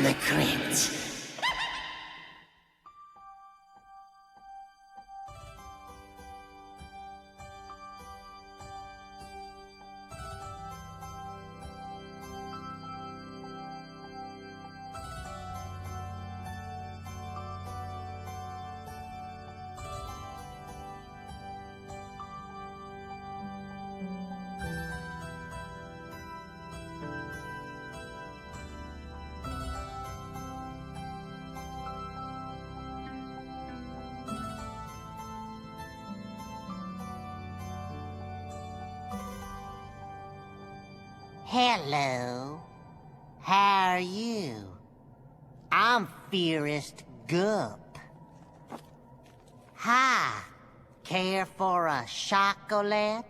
from the crypt. Hello. How are you? I'm Fearest Gump. Hi. Care for a chocolate?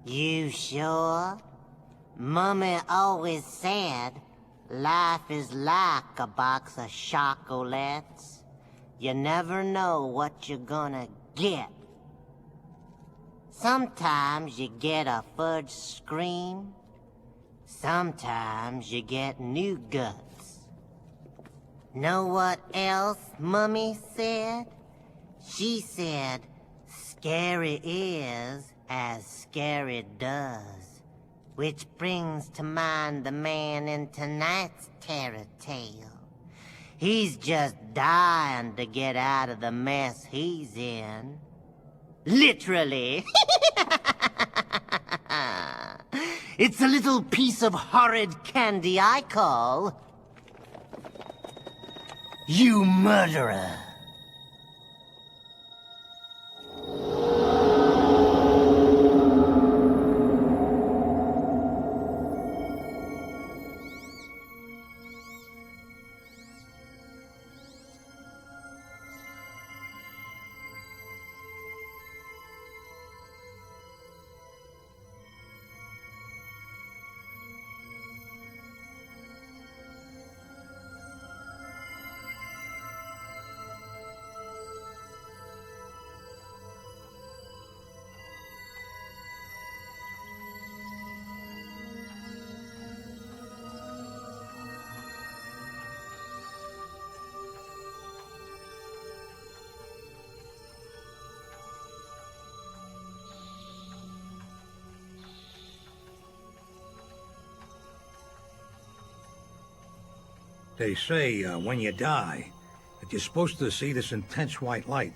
You sure? Mummy always said life is like a box of chocolates. You never know what you're gonna get. Sometimes you get a fudge scream. Sometimes you get new guts. Know what else Mummy said? She said, scary is as scary does. Which brings to mind the man in tonight's terror tale. He's just dying to get out of the mess he's in. Literally. It's a little piece of horrid candy I call... You murderer. They say when you die, that you're supposed to see this intense white light.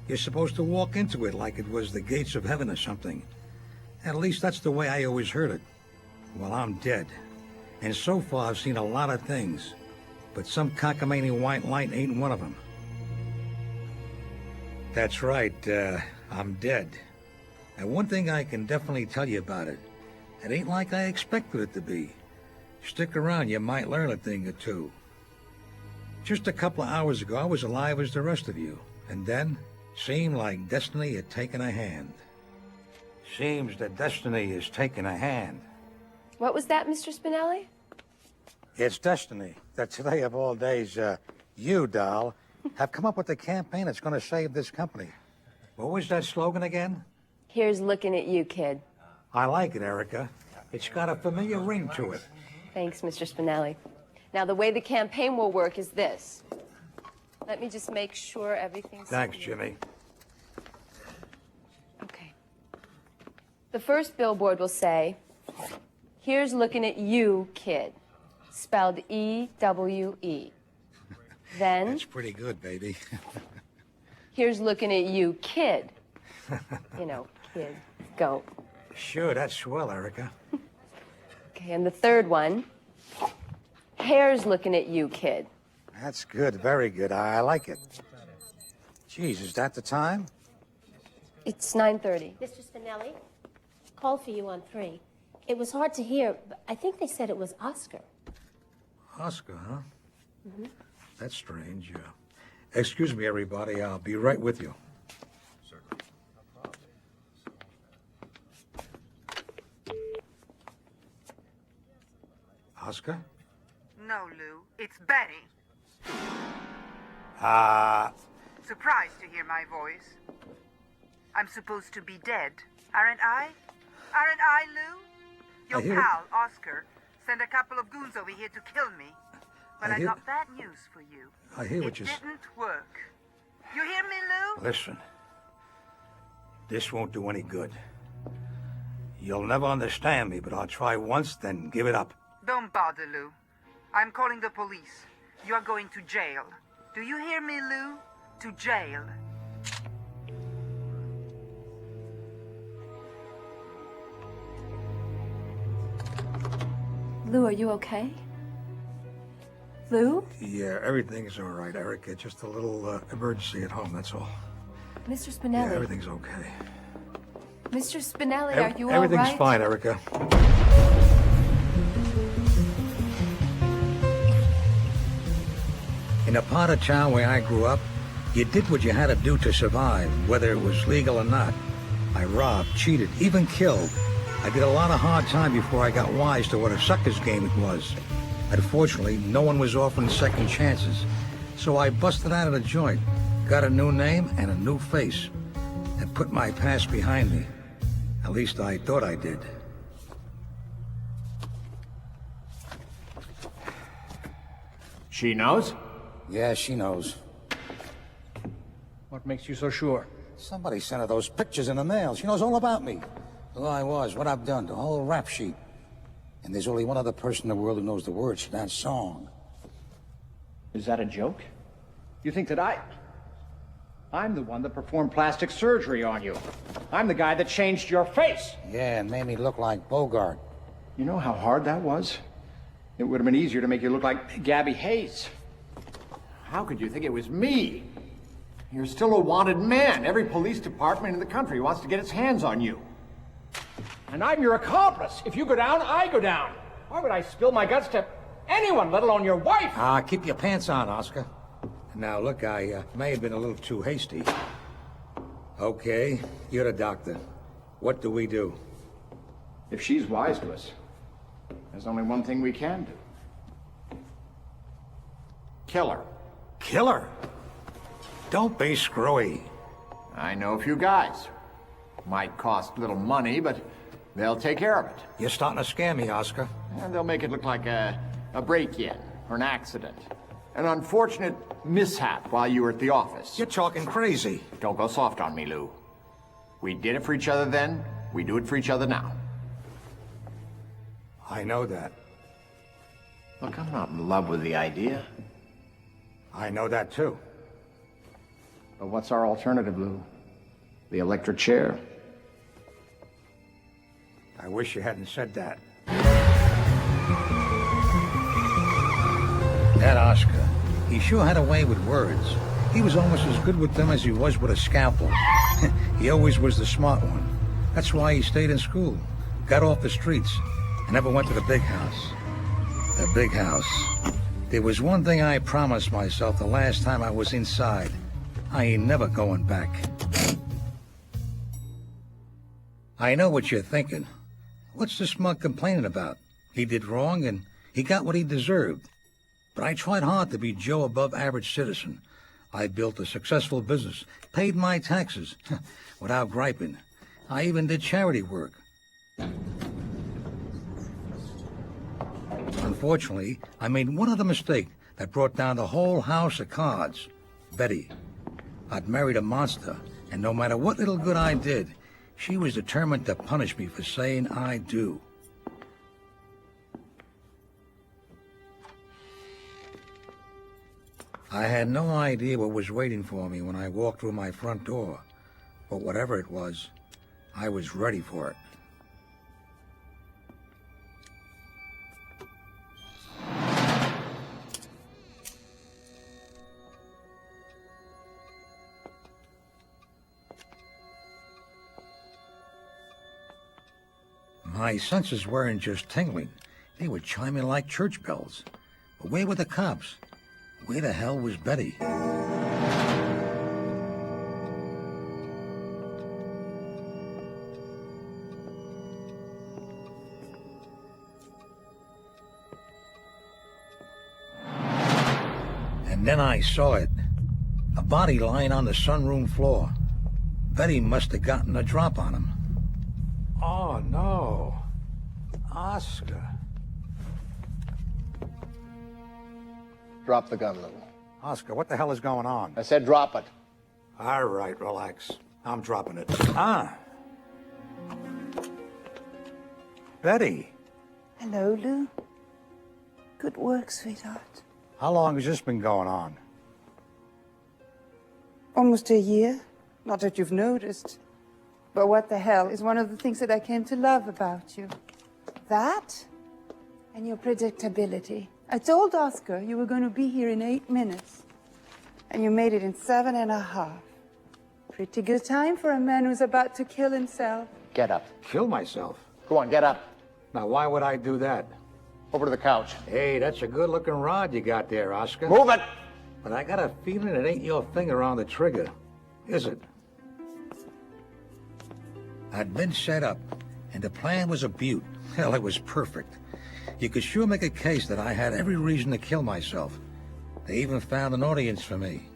You're supposed to walk into it like it was the gates of heaven or something. At least that's the way I always heard it. Well, I'm dead. And so far I've seen a lot of things. But some cockamamie white light ain't one of them. That's right, I'm dead. And one thing I can definitely tell you about it, it ain't like I expected it to be. Stick around, you might learn a thing or two. Just a couple of hours ago, I was alive as the rest of you. And then, seemed like destiny had taken a hand. Seems that destiny is taking a hand. What was that, Mr. Spinelli? It's destiny that today of all days, you, doll, have come up with a campaign that's going to save this company. What was that slogan again? Here's looking at you, kid. I like it, Erica. It's got a familiar ring to it. Thanks, Mr. Spinelli. Now, the way the campaign will work is this. Let me just make sure everything's... Thanks, Jimmy. Okay. The first billboard will say, here's looking at you, kid. Spelled E-W-E. Then... That's pretty good, baby. Here's looking at you, kid. You know, kid. Go. Sure, that's swell, Erica. Okay, and the third one. Hare's looking at you, kid. That's good, very good. I like it. Geez, is that the time? It's 9:30. Mr. Spinelli, called for you on 3. It was hard to hear, but I think they said it was Oscar. Oscar, huh? Mm-hmm. That's strange. Excuse me, everybody. I'll be right with you. Oscar? No, Lou. It's Betty. Surprised to hear my voice. I'm supposed to be dead, aren't I? Aren't I, Lou? I Your hear pal, Oscar, sent a couple of goons over here to kill me. But I I hear- got bad news for you. I hear what It you s- didn't work. You hear me, Lou? Listen. This won't do any good. You'll never understand me, but I'll try once, then give it up. Don't bother, Lou. I'm calling the police. You are going to jail. Do you hear me, Lou? To jail. Lou, are you okay? Lou? Yeah, everything's all right, Erica. Just a little emergency at home, that's all. Mr. Yeah, Spinelli. everything's okay. Mr. Spinelli, are you all right? Everything's fine, Erica. In a part of town where I grew up, you did what you had to do to survive, whether it was legal or not. I robbed, cheated, even killed. I did a lot of hard time before I got wise to what a sucker's game it was. Unfortunately, no one was offering second chances, so I busted out of the joint, got a new name and a new face, and put my past behind me. At least I thought I did. She knows? Yeah, she knows. What makes you so sure? Somebody sent her those pictures in the mail. She knows all about me. Who I was, what I've done, the whole rap sheet. And there's only one other person in the world who knows the words to that song. Is that a joke? You think that I'm the one that performed plastic surgery on you. I'm the guy that changed your face. Yeah, and made me look like Bogart. You know how hard that was? It would have been easier to make you look like Gabby Hayes. How could you think it was me? You're still a wanted man. Every police department in the country wants to get its hands on you. And I'm your accomplice. If you go down, I go down. Why would I spill my guts to anyone, let alone your wife? Keep your pants on, Oscar. Now, look, I may have been a little too hasty. Okay, you're the doctor. What do we do? If she's wise to us, there's only one thing we can do. Kill her. Kill her? Don't be screwy. I know a few guys. Might cost little money, but they'll take care of it. You're starting to scare me, Oscar. And they'll make it look like a break-in or an accident. An unfortunate mishap while you were at the office. You're talking crazy. Don't go soft on me, Lou. We did it for each other then, we do it for each other now. I know that. Look, I'm not in love with the idea. I know that, too. But what's our alternative, Lou? The electric chair? I wish you hadn't said that. That Oscar, he sure had a way with words. He was almost as good with them as he was with a scalpel. He always was the smart one. That's why he stayed in school, got off the streets, and never went to the big house. The big house. There was one thing I promised myself the last time I was inside. I ain't never going back. I know what you're thinking. What's the smug complaining about? He did wrong and he got what he deserved. But I tried hard to be Joe above average citizen. I built a successful business, paid my taxes, without griping. I even did charity work. Unfortunately, I made one other mistake that brought down the whole house of cards. Betty. I'd married a monster, and no matter what little good I did, she was determined to punish me for saying I do. I had no idea what was waiting for me when I walked through my front door, but whatever it was, I was ready for it. My senses weren't just tingling. They were chiming like church bells. But where were the cops? Where the hell was Betty? And then I saw it. A body lying on the sunroom floor. Betty must have gotten a drop on him. Oh, no. Oscar. Drop the gun, Lou. Oscar, what the hell is going on? I said drop it. All right, relax. I'm dropping it. Ah. Betty. Hello, Lou. Good work, sweetheart. How long has this been going on? Almost a year. Not that you've noticed. But what the hell is one of the things that I came to love about you? That and your predictability. I told Oscar you were going to be here in 8 minutes. And you made it in 7.5. Pretty good time for a man who's about to kill himself. Get up. Kill myself? Go on, get up. Now, why would I do that? Over to the couch. Hey, that's a good-looking rod you got there, Oscar. Move it! But I got a feeling it ain't your finger on the trigger, is it? I'd been set up, and the plan was a beaut. Hell, it was perfect. You could sure make a case that I had every reason to kill myself. They even found an audience for me.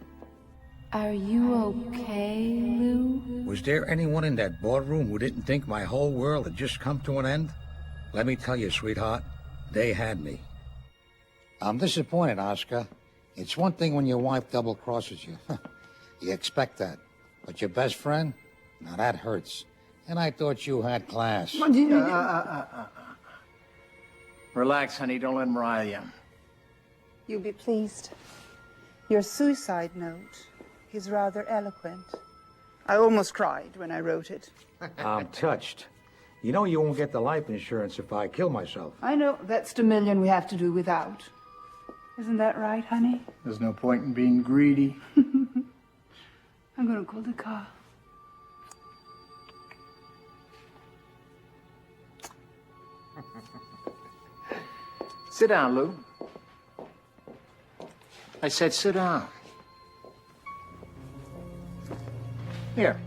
Are you okay, Lou? Was there anyone in that boardroom who didn't think my whole world had just come to an end? Let me tell you, sweetheart, they had me. I'm disappointed, Oscar. It's one thing when your wife double-crosses you. You expect that. But your best friend? Now that hurts. And I thought you had class. Relax, honey. Don't let him rile you. You'll be pleased. Your suicide note is rather eloquent. I almost cried when I wrote it. I'm touched. You know you won't get the life insurance if I kill myself. I know. That's the million we have to do without. Isn't that right, honey? There's no point in being greedy. I'm gonna call the car. Sit down, Lou. I said sit down. Here.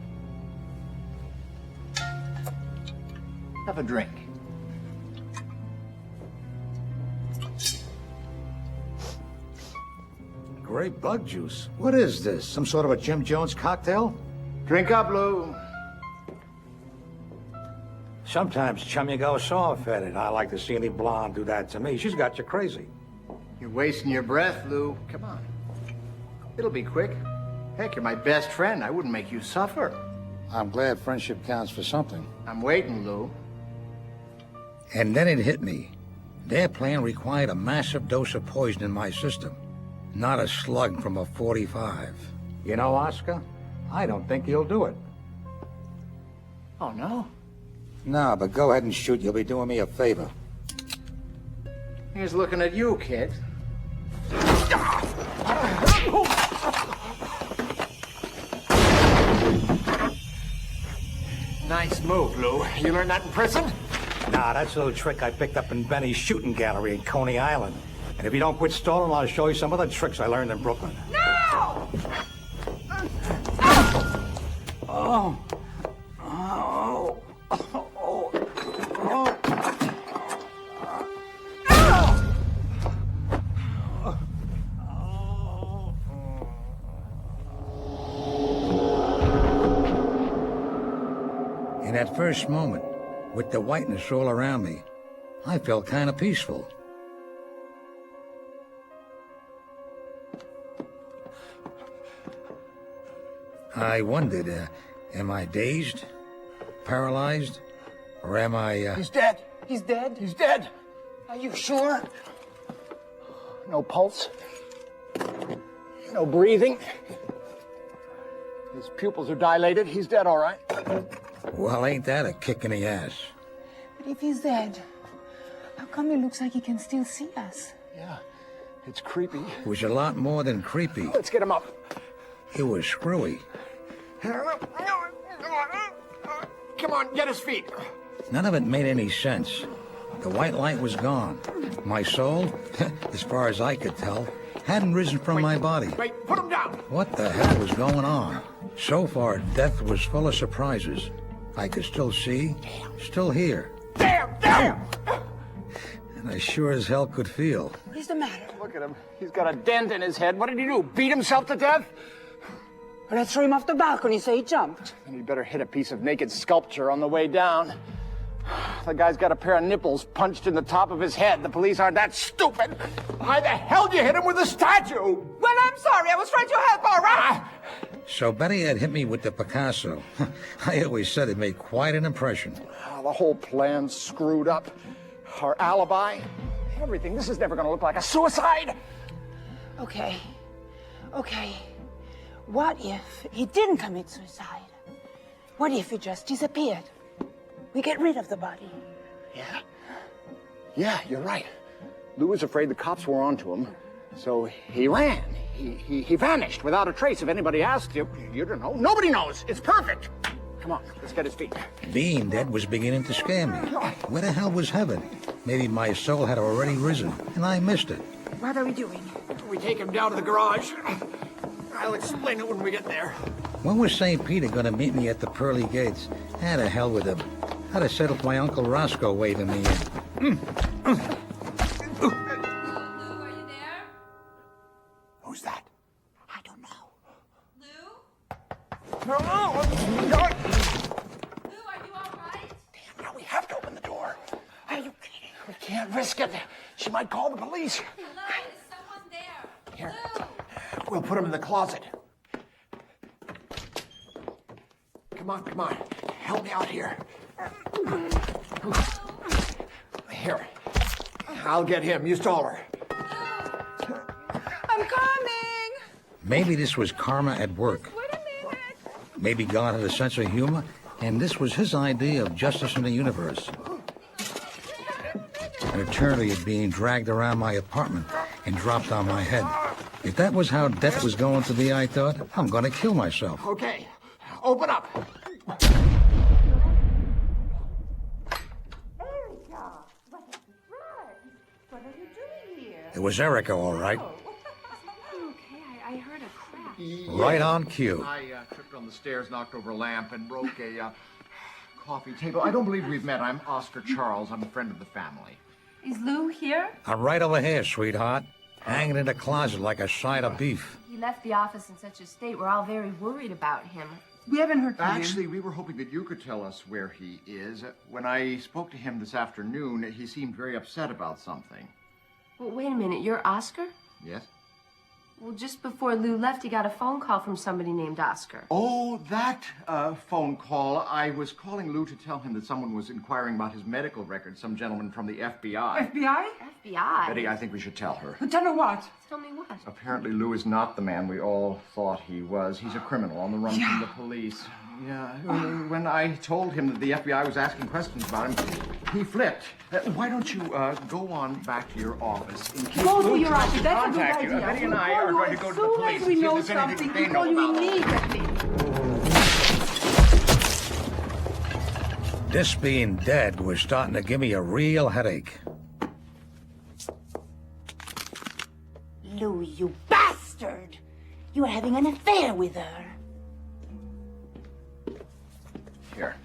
Have a drink. Great bug juice. What is this? Some sort of a Jim Jones cocktail? Drink up, Lou. Sometimes, chum, you go soft-headed. I like to see any blonde do that to me. She's got you crazy. You're wasting your breath, Lou. Come on. It'll be quick. Heck, you're my best friend. I wouldn't make you suffer. I'm glad friendship counts for something. I'm waiting, Lou. And then it hit me. Their plan required a massive dose of poison in my system, not a slug from a .45. You know, Oscar, I don't think you'll do it. Oh, no? No, but go ahead and shoot. You'll be doing me a favor. Here's looking at you, kid. Nice move, Lou. You learned that in prison? Nah, that's a little trick I picked up in Benny's shooting gallery in Coney Island. And if you don't quit stalling, I'll show you some other tricks I learned in Brooklyn. No! Oh. Oh. In that first moment, with the whiteness all around me, I felt kind of peaceful. I wondered, am I dazed, paralyzed, or am I, He's dead. He's dead. He's dead. Are you sure? No pulse. No breathing. His pupils are dilated. He's dead, all right. Well, ain't that a kick in the ass? But if he's dead, how come it looks like he can still see us? Yeah, it's creepy. It was a lot more than creepy. Let's get him up. It was screwy. Come on, get his feet. None of it made any sense. The white light was gone. My soul, as far as I could tell, hadn't risen from my body. Wait, put him down. What the hell was going on? So far, death was full of surprises. I could still see, still hear. Damn! And I sure as hell could feel. What's the matter? Look at him. He's got a dent in his head. What did he do? Beat himself to death? Let's throw him off the balcony so he jumped. And he better hit a piece of naked sculpture on the way down. The guy's got a pair of nipples punched in the top of his head. The police aren't that stupid. Why the hell did you hit him with a statue? Well, I'm sorry. I was trying to help, all right? So Betty had hit me with the Picasso. I always said it made quite an impression. The whole plan's screwed up. Our alibi, everything. This is never going to look like a suicide. Okay. What if he didn't commit suicide? What if he just disappeared? We get rid of the body. Yeah, you're right. Lou was afraid the cops were onto him, so he ran. He vanished without a trace. If anybody asked you, you don't know. Nobody knows. It's perfect. Come on, let's get his feet. Being dead was beginning to scare me. Where the hell was heaven? Maybe my soul had already risen, and I missed it. What are we doing? We take him down to the garage. I'll explain it when we get there. When was St. Peter going to meet me at the pearly gates? Ah, the hell with him. I'd have settled for my Uncle Roscoe waving me in. Lou, are you there? Who's that? I don't know. Lou? No! Lou, are you all right? Damn, now we have to open the door. Are you kidding? We can't risk it. She might call the police. Lou, is someone there? Here. Lou! We'll put him in the closet. Come on. Help me out here. Here. I'll get him. You stall her. I'm coming. Maybe this was karma at work. Wait a minute. Maybe God had a sense of humor, and this was his idea of justice in the universe. An eternity of being dragged around my apartment and dropped on my head. If that was how death was going to be, I thought, I'm going to kill myself. Okay. Open up. It was Erica, all right. Okay, I heard a crack. Right on cue. I tripped on the stairs, knocked over a lamp, and broke a coffee table. I don't believe we've met. I'm Oscar Charles. I'm a friend of the family. Is Lou here? I'm right over here, sweetheart. Hanging in the closet like a side of beef. He left the office in such a state. We're all very worried about him. We haven't heard from you. Actually, we were hoping that you could tell us where he is. When I spoke to him this afternoon, he seemed very upset about something. Well, wait a minute. You're Oscar? Yes? Well, just before Lou left, he got a phone call from somebody named Oscar. Oh, that phone call. I was calling Lou to tell him that someone was inquiring about his medical records, some gentleman from the FBI. FBI? FBI? Betty, I think we should tell her. Tell her what? Tell me what? Apparently, Lou is not the man we all thought he was. He's a criminal on the run from the police. Yeah, when I told him that the FBI was asking questions about him, he flipped. Why don't you go on back to your office in case Go to Lou your tries office. to That's a good contact you. idea. Betty and We'll I call are you going to as go to the soon police as we and see know if there's anything something. they We'll call know you about immediately. This being dead was starting to give me a real headache. Lou, you bastard! You were having an affair with her. Here,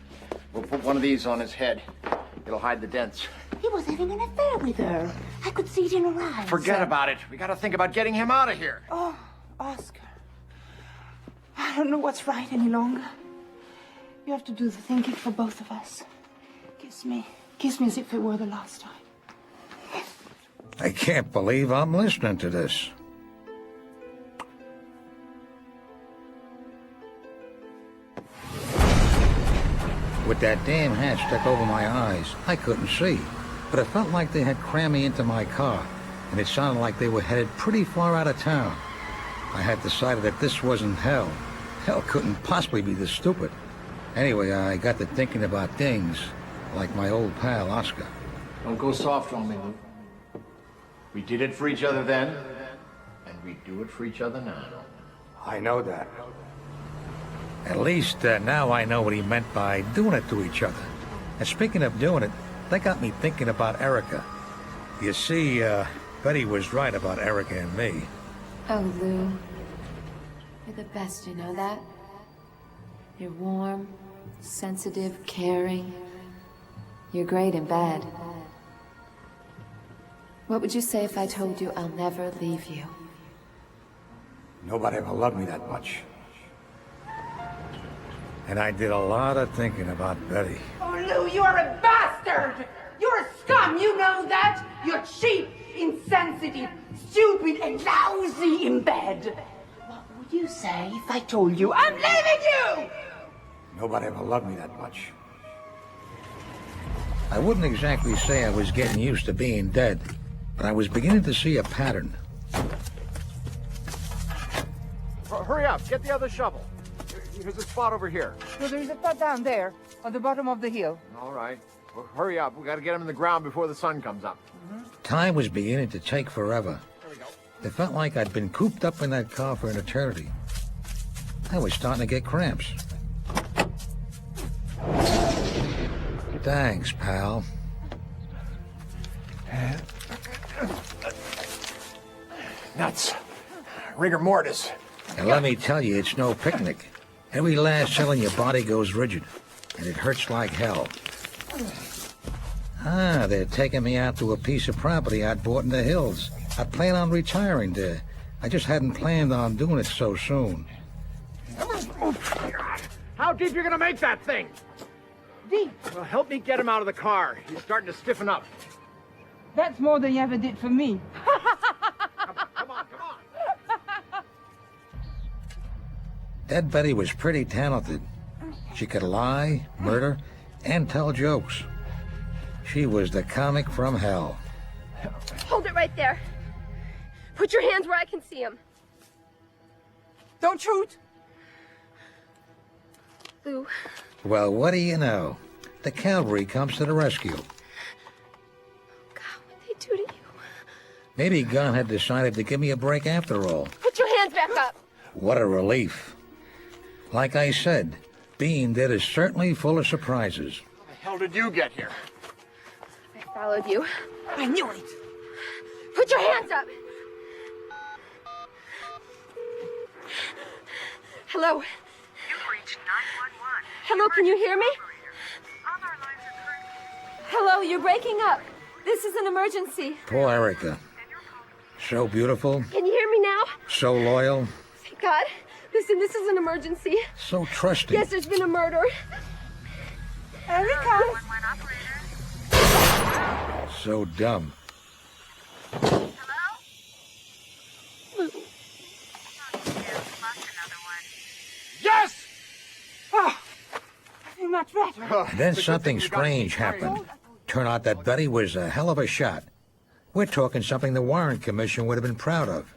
we'll put one of these on his head. It'll hide the dents. He was having an affair with her. I could see it in her eyes. Forget about it. We got to think about getting him out of here. Oh, Oscar. I don't know what's right any longer. You have to do the thinking for both of us. Kiss me. Kiss me as if it were the last time. I can't believe I'm listening to this. With that damn hat stuck over my eyes, I couldn't see. But it felt like they had crammed me into my car, and it sounded like they were headed pretty far out of town. I had decided that this wasn't hell. Hell couldn't possibly be this stupid. Anyway, I got to thinking about things like my old pal, Oscar. Don't go soft on me, Lou. We did it for each other then, and we do it for each other now. I know that. At least now I know what he meant by doing it to each other. And speaking of doing it, that got me thinking about Erica. You see, Betty was right about Erica and me. Oh, Lou. You're the best, you know that? You're warm, sensitive, caring. You're great in bed. What would you say if I told you I'll never leave you? Nobody ever loved me that much. And I did a lot of thinking about Betty. Oh, Lou, you are a bastard! bastard! You're a scum, you know that? You're cheap, insensitive, stupid, and lousy in bed. What would you say if I told you I'm leaving you? Nobody ever loved me that much. I wouldn't exactly say I was getting used to being dead, but I was beginning to see a pattern. Hurry up, get the other shovel. There's a spot over here. No, there is a spot down there, on the bottom of the hill. All right. Well, hurry up. We gotta get him in the ground before the sun comes up. Time was beginning to take forever. There we go. It felt like I'd been cooped up in that car for an eternity. I was starting to get cramps. Thanks, pal. Nuts. Rigor mortis. And let me tell you, it's no picnic. Every last cell in your body goes rigid, and it hurts like hell. Ah, they're taking me out to a piece of property I'd bought in the hills. I plan on retiring there. I just hadn't planned on doing it so soon. How deep you gonna make that thing? Deep. Well, help me get him out of the car. He's starting to stiffen up. That's more than you ever did for me. Come on. Dead Betty was pretty talented. She could lie, murder, and tell jokes. She was the comic from hell. Hold it right there. Put your hands where I can see them. Don't shoot. Lou, Well, what do you know? The cavalry comes to the rescue. God, what'd they do to you? Maybe Gunn had decided to give me a break after all. Put your hands back up. What a relief. Like I said, being dead is certainly full of surprises. How the hell did you get here? I followed you. I knew it. Put your hands up. Hello. You've reached 911. Hello, can you hear me? All our lines are currently... Hello, you're breaking up. This is an emergency. Poor Erica. So beautiful, Can you hear me now? so loyal, Thank God. Listen, this is an emergency. so trusting. Yes, there's been a murder. Erica. So dumb. Yes! I feel much better. And then something strange happened. Turned out that Betty was a hell of a shot. We're talking something the Warren Commission would have been proud of.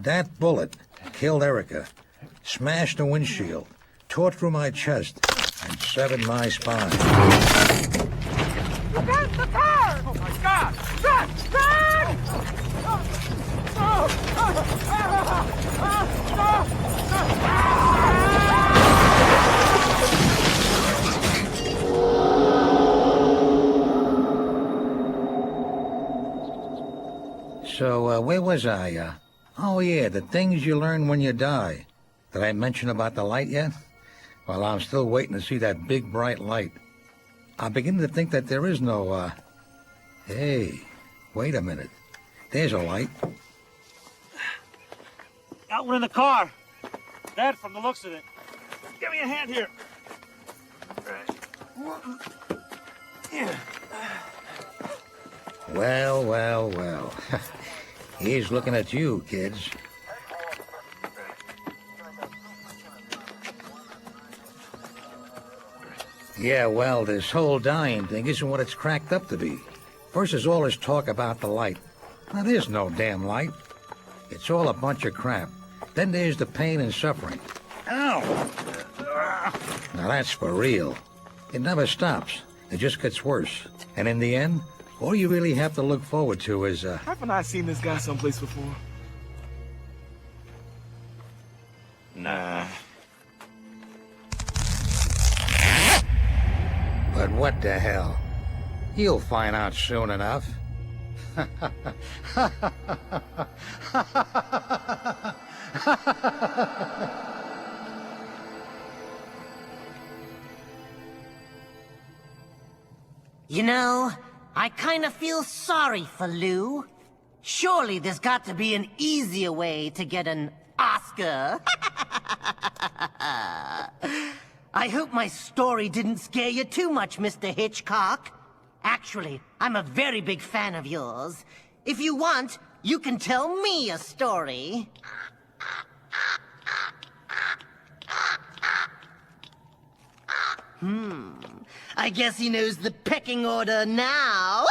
That bullet killed Erica, smashed the windshield, tore through my chest, and severed my spine. Look out, the car! Oh my God! Run! So, where was I? Oh yeah, the things you learn when you die. Did I mention about the light yet? Well, I'm still waiting to see that big bright light. I'm beginning to think that there is no, Hey, wait a minute. There's a light. Got one in the car. Dead from the looks of it. Give me a hand here. Well. He's looking at you, kids. Yeah, well, this whole dying thing isn't what it's cracked up to be. First is all this talk about the light. Now, there's no damn light. It's all a bunch of crap. Then there's the pain and suffering. Ow! Now, that's for real. It never stops. It just gets worse. And in the end, all you really have to look forward to is, Haven't I seen this guy someplace before? Nah. But what the hell? You'll find out soon enough. You know, I kind of feel sorry for Lou. Surely there's got to be an easier way to get an Oscar. I hope my story didn't scare you too much, Mr. Hitchcock. Actually, I'm a very big fan of yours. If you want, you can tell me a story. I guess he knows the pecking order now.